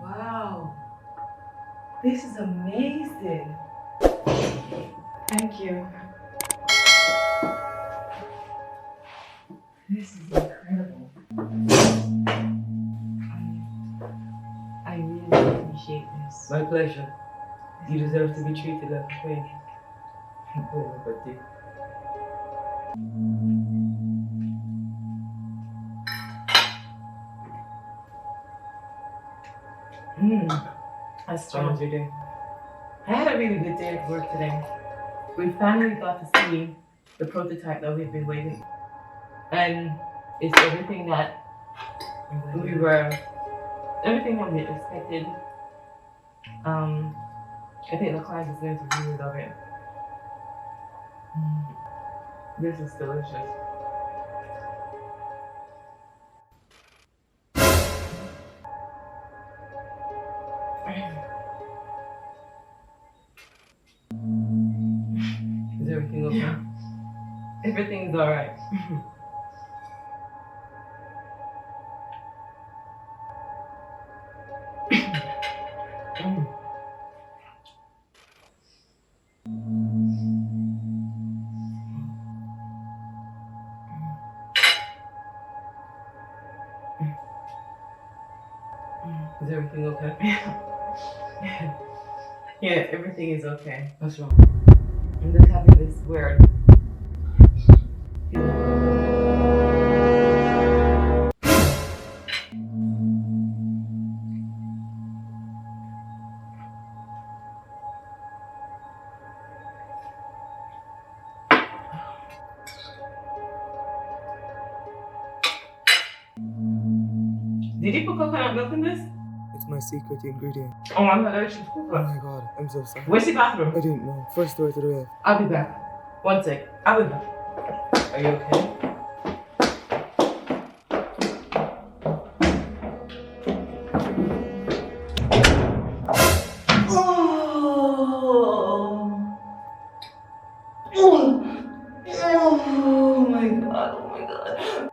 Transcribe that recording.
Wow, this is amazing. Thank you. This is incredible. I really appreciate this. My pleasure. You deserve to be treated like a queen. That's How strong. was your day? I had a really good day at work today. We finally got to see the prototype that we've been waiting. And it's everything that we expected. I think the client is going to really love it. This is delicious. Is everything okay? Everything's alright. Is everything okay? Yeah, everything is okay. What's wrong? I'm just having this weird Did you put coconut milk in this? It's my secret ingredient. Oh, I'm allergic to Oh coconut. my god, I'm so sorry. Where's the bathroom? I didn't know. First door to the left. I'll be back. One sec. I'll be back. Are you okay? Oh my god, oh my god.